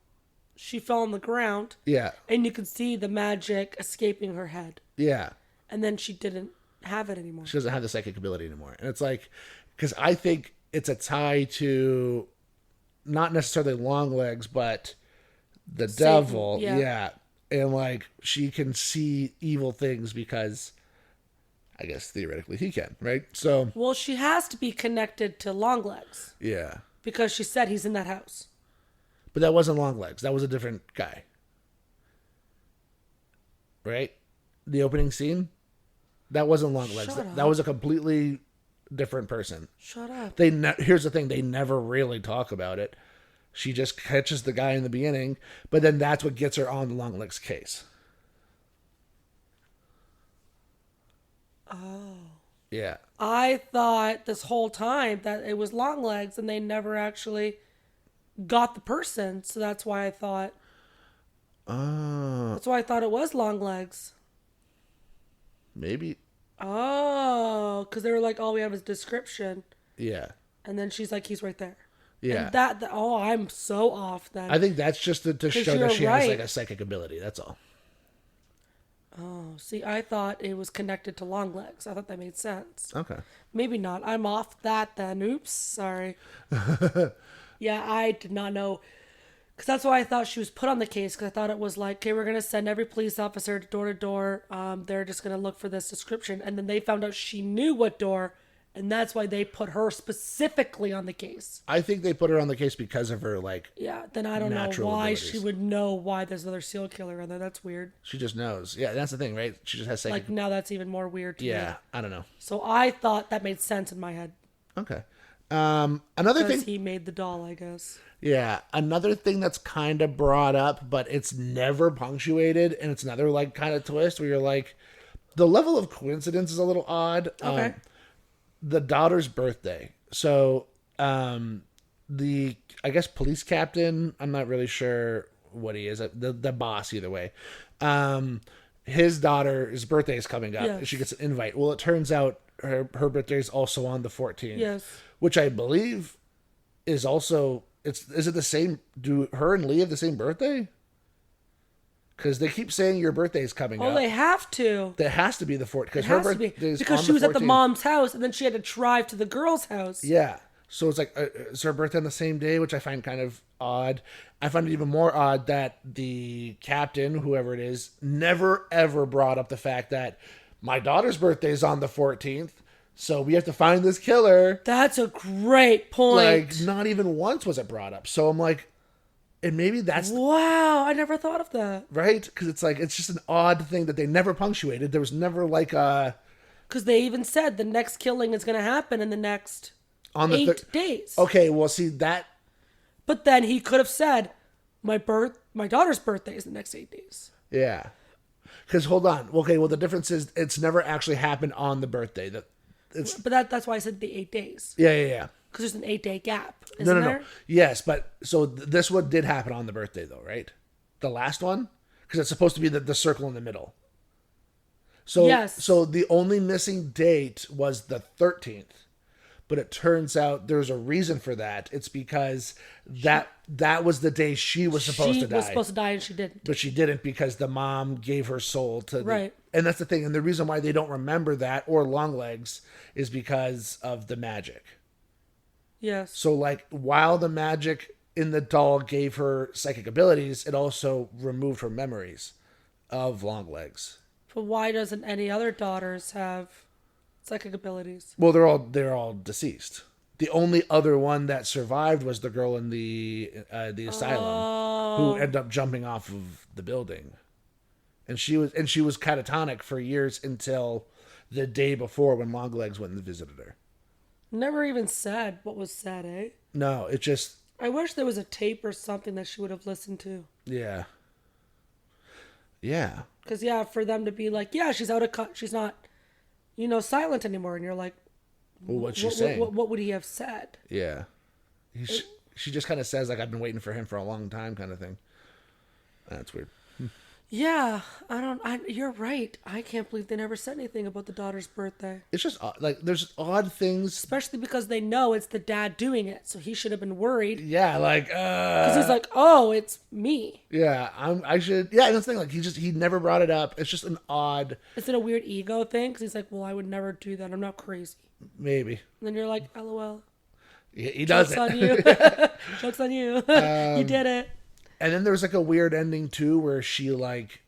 she fell on the ground. Yeah. And you could see the magic escaping her head. Yeah. And then she didn't have it anymore. She doesn't have the psychic ability anymore. And it's like, because I think it's a tie to not necessarily Longlegs, but the Satan, devil. yeah. And like, she can see evil things because I guess theoretically he can, right? So. Well, she has to be connected to Longlegs. Yeah. Because she said he's in that house. But that wasn't Longlegs. That was a different guy. Right? The opening scene? That wasn't Longlegs. That was a completely different person. Shut up. Here's the thing. They never really talk about it. She just catches the guy in the beginning, but then that's what gets her on the Longlegs case. Oh. Yeah. I thought this whole time that it was Longlegs and they never actually got the person. So that's why I thought. That's why I thought it was Longlegs. Maybe. Oh, because they were like, all we have is description. Yeah. And then she's like, he's right there. Yeah. And I'm so off then. I think that's just to show that she has like a psychic ability. That's all. Oh, see, I thought it was connected to Longlegs. I thought that made sense. Okay. Maybe not. I'm off that then. Oops, sorry. Yeah, I did not know. Because that's why I thought she was put on the case. Because I thought it was like, okay, we're going to send every police officer door to door. They're just going to look for this description. And then they found out she knew what door. And that's why they put her specifically on the case. I think they put her on the case because of her, like, yeah, then I don't know why abilities. She would know why there's another serial killer in there. That's weird. She just knows. Yeah, that's the thing, right? She just has psychic. Like, now that's even more weird to me. Yeah, I don't know. So I thought that made sense in my head. Okay. Another thing. He made the doll, I guess. Yeah, another thing that's kind of brought up, but it's never punctuated, and it's another, like, kind of twist where you're like, the level of coincidence is a little odd. Okay. The daughter's birthday. So, the, I guess, police captain, I'm not really sure what he is, the boss either way. His daughter's birthday is coming up. Yes. She gets an invite. Well, it turns out her birthday is also on the 14th. Yes. Which I believe is also, is it the same, do her and Lee have the same birthday? Because they keep saying your birthday is coming up. Oh, they have to. That has to be the 14th. Because her birthday is because she was at the mom's house, and then she had to drive to the girl's house. Yeah. So it's like, is her birthday on the same day, which I find kind of odd. I find it even more odd that the captain, whoever it is, never ever brought up the fact that my daughter's birthday is on the 14th, so we have to find this killer. That's a great point. Like, not even once was it brought up. So I'm like, and maybe that's... Wow, I never thought of that. Right? Because it's like, it's just an odd thing that they never punctuated. There was never like a... Because they even said the next killing is going to happen in the next 8 days. Okay, well, see, that... But then he could have said, my daughter's birthday is the next 8 days. Yeah. Because, hold on. Okay, well, the difference is it's never actually happened on the birthday. But that's why I said the 8 days. Yeah. Because there's an 8-day gap, isn't there? No. Yes, but so this one did happen on the birthday, though, right? The last one? Because it's supposed to be the circle in the middle. So, yes. So the only missing date was the 13th. But it turns out there's a reason for that. It's because that was the day she was supposed to die. She was supposed to die and she didn't. But she didn't because the mom gave her soul to... Right. And that's the thing. And the reason why they don't remember that or Longlegs is because of the magic. Yes. So, like, while the magic in the doll gave her psychic abilities, it also removed her memories of Longlegs. But why doesn't any other daughters have psychic abilities? Well, they're all deceased. The only other one that survived was the girl in the asylum who ended up jumping off of the building, and she was catatonic for years until the day before when Longlegs went and visited her. Never even said what was said, eh? No, it just... I wish there was a tape or something that she would have listened to. Yeah. Yeah. Because, yeah, for them to be like, yeah, she's out of cut. She's not, silent anymore. And you're like, Well, what's she saying? What would he have said? Yeah. She just kind of says, like, I've been waiting for him for a long time kind of thing. That's weird. Yeah, you're right. I can't believe they never said anything about the daughter's birthday. It's just, like, there's odd things. Especially because they know it's the dad doing it, so he should have been worried. Yeah, like, Because he's like, oh, it's me. Yeah, I should, yeah, that's the thing, like, he never brought it up. It's just an odd. Is it a weird ego thing? Because he's like, well, I would never do that. I'm not crazy. Maybe. And then you're like, LOL. Yeah, he does Joke's it. on you. Joke's on you. You did it. And then there's like a weird ending too, where she like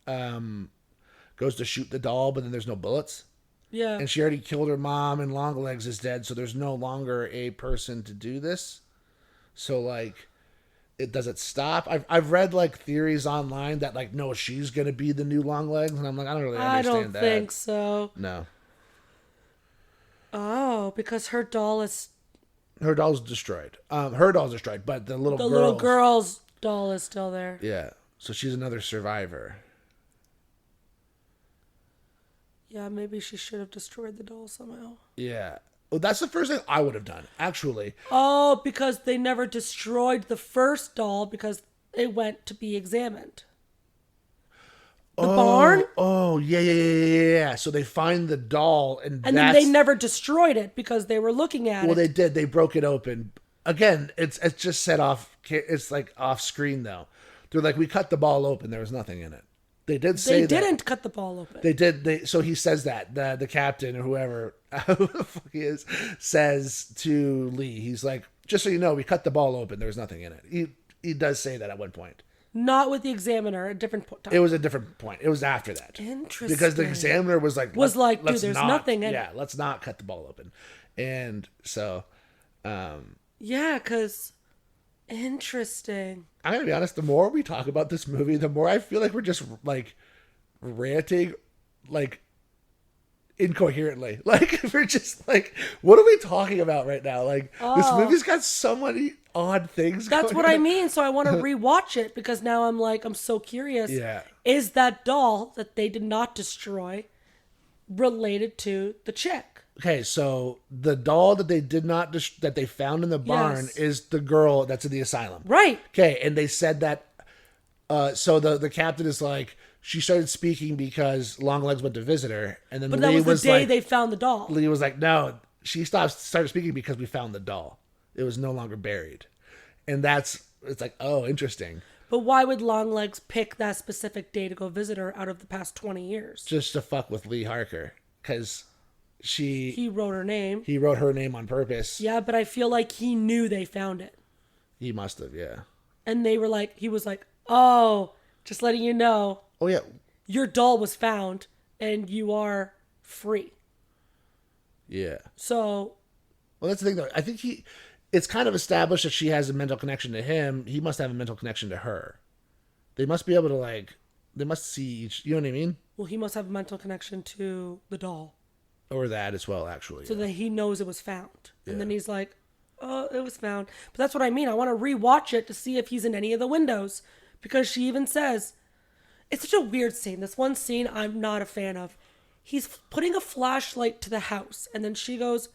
goes to shoot the doll, but then there's no bullets. Yeah. And she already killed her mom, and Longlegs is dead, so there's no longer a person to do this. So like, does it stop? I've read like theories online that like, no, she's gonna be the new Longlegs, and I'm like, I don't really understand I don't think so. No. Oh, because her doll's destroyed. Her doll's destroyed, but the little girl's doll is still there. Yeah. So she's another survivor. Yeah, maybe she should have destroyed the doll somehow. Yeah. Well, that's the first thing I would have done, actually. Oh, because they never destroyed the first doll because it went to be examined. The barn? Oh, yeah. So they find the doll, and then they never destroyed it because they were looking at it. Well, they did. They broke it open. Again, it's just set off. It's like off screen though. They're like, we cut the ball open. There was nothing in it. They did say they didn't cut the ball open. They did. So he says that the captain or whoever who the fuck he is says to Lee, he's like, just so you know, we cut the ball open. There was nothing in it. He does say that at one point. Not with the examiner, a different point. It was a different point. It was after that. Interesting. Because the examiner was like, dude, there's nothing in it. Yeah, let's not cut the ball open. And so... yeah, because... Interesting. I'm going to be honest, the more we talk about this movie, the more I feel like we're just, like, ranting, like, incoherently. Like, we're just, like, what are we talking about right now? Like, this movie's got so many odd things That's what I mean. So I want to rewatch it because now I'm so curious. Yeah. Is that doll that they did not destroy related to the chick? Okay, so the doll that they did not that they found in the barn is the girl that's in the asylum. Right. Okay, and they said that so the captain is like, she started speaking because Longlegs went to visit her, and then but Lee that was the day like, they found the doll. Lee was like, no, she started speaking because we found the doll. It was no longer buried. And it's like, oh, interesting. But why would Longlegs pick that specific day to go visit her out of the past 20 years? Just to fuck with Lee Harker, because he wrote her name. He wrote her name on purpose. Yeah, but I feel like he knew they found it. He must have, yeah. And he was like, oh, just letting you know. Oh, yeah. Your doll was found and you are free. Yeah. So. Well, that's the thing, though. I think it's kind of established that she has a mental connection to him. He must have a mental connection to her. They must be able to, like, they must see each, you know what I mean? Well, he must have a mental connection to the doll. Or that as well, actually. So that he knows it was found. And then he's like, oh, it was found. But that's what I mean. I want to rewatch it to see if he's in any of the windows. Because she even says, it's such a weird scene. This one scene I'm not a fan of. He's putting a flashlight to the house. And then she goes,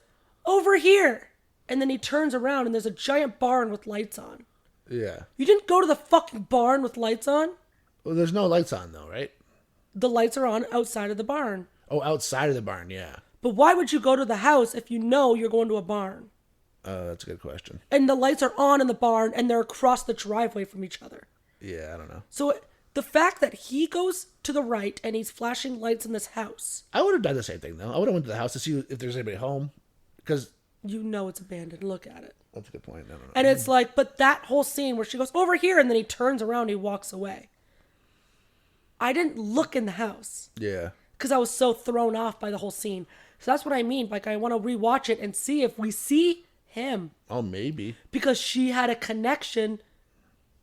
over here. And then he turns around and there's a giant barn with lights on. Yeah. You didn't go to the fucking barn with lights on? Well, there's no lights on, though, right? The lights are on outside of the barn. Oh, outside of the barn, yeah. But why would you go to the house if you know you're going to a barn? That's a good question. And the lights are on in the barn and they're across the driveway from each other. Yeah, I don't know. So the fact that he goes to the right and he's flashing lights in this house. I would have done the same thing, though. I would have went to the house to see if there's anybody home. Because... you know it's abandoned. Look at it. That's a good point. I don't know. And it's like, but that whole scene where she goes over here and then he turns around and he walks away. I didn't look in the house. Yeah. Because I was so thrown off by the whole scene. So that's what I mean. Like, I want to rewatch it and see if we see him. Oh, maybe. Because she had a connection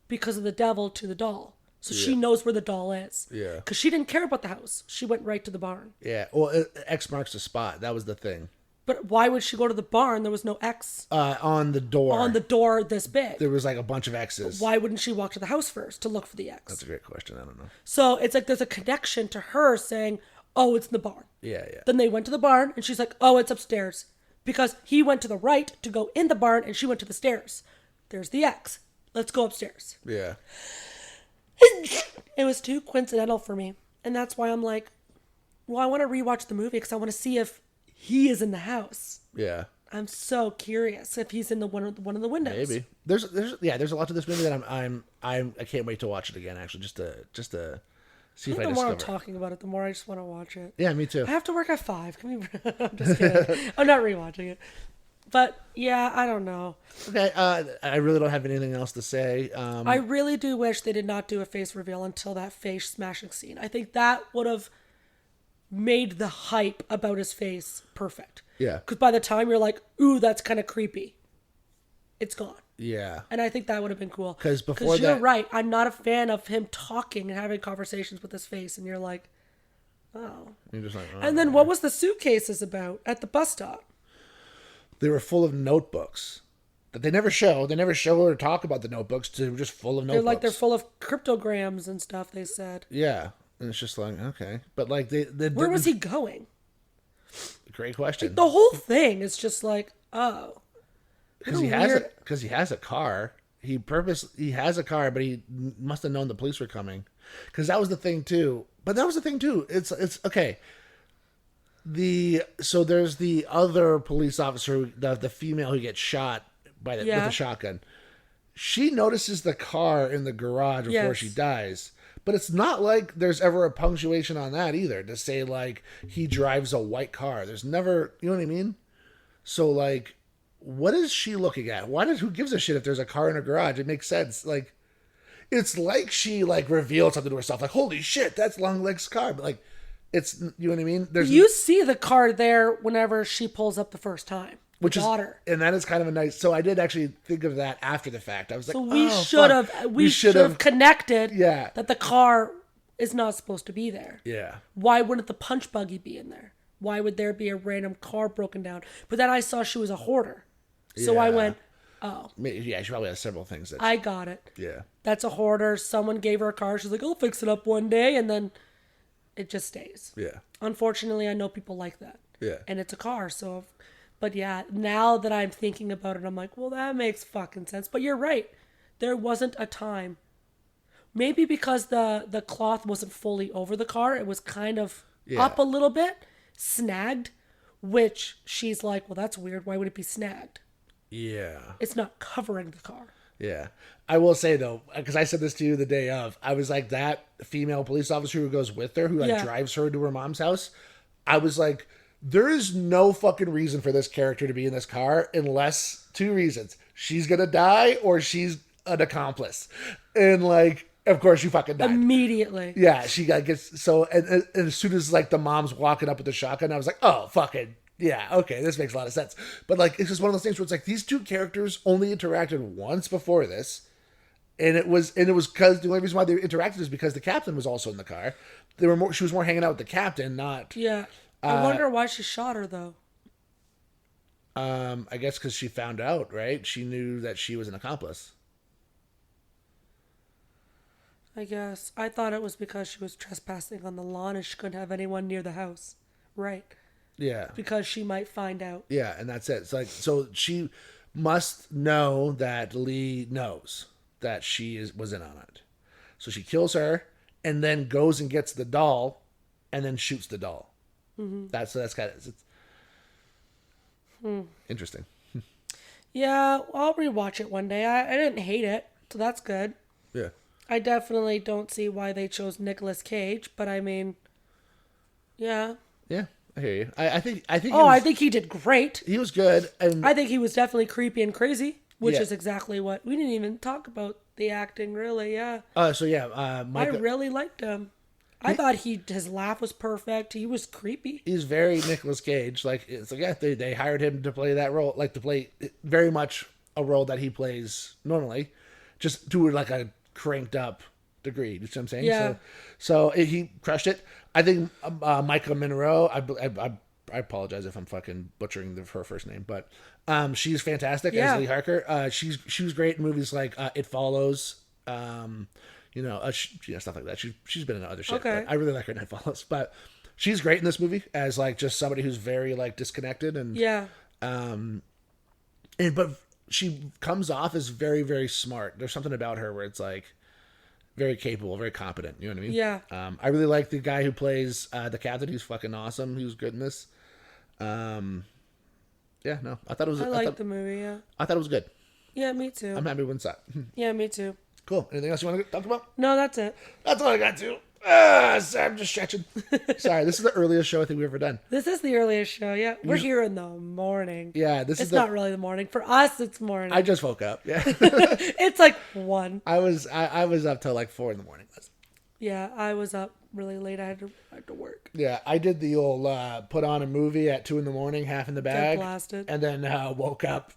because of the devil to the doll. So she knows where the doll is. Yeah. Because she didn't care about the house. She went right to the barn. Yeah. Well, X marks the spot. That was the thing. But why would she go to the barn? There was no X On the door. on the door this big. There was like a bunch of X's. Why wouldn't she walk to the house first to look for the X? That's a great question. I don't know. So it's like there's a connection to her saying, oh, it's in the barn. Yeah, yeah. Then they went to the barn and she's like, oh, it's upstairs. Because he went to the right to go in the barn and she went to the stairs. There's the X. Let's go upstairs. Yeah. It was too coincidental for me. And that's why I'm like, well, I want to rewatch the movie because I want to see if he is in the house. Yeah. I'm so curious if he's in the one of the windows. Maybe. There's a lot to this movie that I can't wait to watch it again, actually, just to see if I The discover more I'm it. talking about it, the more I just want to watch it. Yeah, me too. I have to work at 5. Can we? I'm just kidding. I'm not rewatching it. But yeah, I don't know. Okay, I really don't have anything else to say. I really do wish they did not do a face reveal until that face smashing scene. I think that would have made the hype about his face perfect. Yeah. Because by the time you're like, ooh, that's kind of creepy, it's gone. Yeah. And I think that would have been cool. Because before you're that, right. I'm not a fan of him talking and having conversations with his face. And you're like, oh. you're just like, oh. And then what was the suitcases about at the bus stop? They were full of notebooks that they never show. They never show or talk about the notebooks. They were just full of notebooks. They're full of cryptograms and stuff, they said. Yeah. And it's just like, okay. But like they Where was he going? Great question. The whole thing is just like, oh. Because he has a car. He has a car, but he must have known the police were coming. Because that was the thing too. It's okay. So there's the other police officer, the female who gets shot with the shotgun. She notices the car in the garage before she dies. But it's not like there's ever a punctuation on that either to say like he drives a white car. There's never, you know what I mean? So like, what is she looking at? Who gives a shit if there's a car in her garage? It makes sense. Like, it's like she like revealed something to herself. Like, holy shit, that's Longlegs' car. But like, it's, you know what I mean? You see the car there whenever she pulls up the first time. And that is kind of a nice. So I did actually think of that after the fact. I was like, we should have connected. Yeah. That the car is not supposed to be there. Yeah. Why wouldn't the punch buggy be in there? Why would there be a random car broken down? But then I saw she was a hoarder, so I went, oh. Yeah, she probably has several things. I got it. Yeah. That's a hoarder. Someone gave her a car. She's like, I'll fix it up one day, and then it just stays. Yeah. Unfortunately, I know people like that. Yeah. And it's a car, so. But yeah, now that I'm thinking about it, I'm like, well, that makes fucking sense. But you're right. There wasn't a time. Maybe because the cloth wasn't fully over the car. It was kind of up a little bit, snagged, which she's like, well, that's weird. Why would it be snagged? Yeah. It's not covering the car. Yeah. I will say, though, because I said this to you the day of, I was like, that female police officer who goes with her, who drives her to her mom's house, I was like, there is no fucking reason for this character to be in this car unless 2 reasons. She's going to die or she's an accomplice. And like, of course she fucking died. Immediately. Yeah, she gets, so, and as soon as like the mom's walking up with the shotgun, I was like, oh, fucking, yeah, okay, this makes a lot of sense. But like, it's just one of those things where it's like, these 2 characters only interacted once before this. And it was because the only reason why they interacted is because the captain was also in the car. She was more hanging out with the captain, not. Yeah. I wonder why she shot her, though. I guess because she found out, right? She knew that she was an accomplice. I guess. I thought it was because she was trespassing on the lawn and she couldn't have anyone near the house. Right. Yeah. Because she might find out. Yeah, and that's it. It's like, so she must know that Lee knows that she was in on it. So she kills her and then goes and gets the doll and then shoots the doll. Mm-hmm. That's kind of interesting. Yeah, I'll rewatch it one day. I didn't hate it, so that's good. Yeah. I definitely don't see why they chose Nic Cage, but I mean, yeah. Yeah, I hear you. I think. I think he did great. He was good, and I think he was definitely creepy and crazy, which is exactly what we didn't even talk about the acting, really. Yeah. I really liked him. I thought his laugh was perfect. He was creepy. He's very Nic Cage. Like, it's like, yeah, they hired him to play that role, like to play very much a role that he plays normally, just to like a cranked up degree. You see what I'm saying? Yeah. He crushed it. I think Micah Monroe. I apologize if I'm fucking butchering her first name, but she's fantastic as Lee Harker. She was great in movies like It Follows. Stuff like that. She's been in other shit. Okay. But I really like her in It Follows. But she's great in this movie as like just somebody who's very like disconnected and but she comes off as very, very smart. There's something about her where it's like very capable, very competent. You know what I mean? Yeah. I really like the guy who plays the captain. He's fucking awesome. He was good in this. I thought it was. I liked the movie. Yeah. I thought it was good. Yeah, me too. I'm happy when it's that. Yeah, me too. Cool. Anything else you want to talk about? No, that's it. That's all I got to. Sorry, I'm just stretching. Sorry, this is the earliest show I think we've ever done. This is the earliest show. Yeah, we're here in the morning. Yeah, it's not really the morning for us. It's morning. I just woke up. Yeah, it's like 1. I was up till like 4 a.m. Yeah, I was up really late. I had to work. Yeah, I did the old put on a movie at 2 a.m, half in the bag, blasted, and then woke up.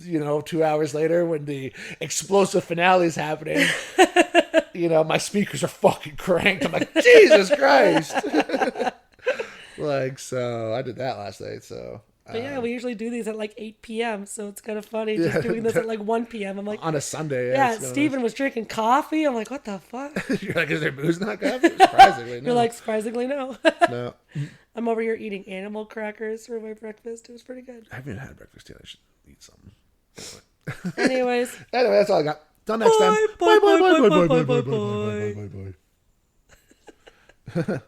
2 hours later when the explosive finale is happening. My speakers are fucking cranked. I'm like, Jesus Christ. So I did that last night. So but yeah, we usually do these at like 8 p.m. So it's kind of funny just doing this at like 1 p.m. I'm like, on a Sunday. Yeah, Steven was drinking coffee. I'm like, what the fuck? You're like, is there booze not coffee? Surprisingly, no. You're like, surprisingly, no. No. I'm over here eating animal crackers for my breakfast. It was pretty good. I haven't had breakfast yet. I should eat something. Anyways. Anyway, that's all I got. Till next time. Bye, bye, Bye, bye, bye, bye, bye, bye, bye, bye, bye, bye, bye, bye, bye, bye, bye.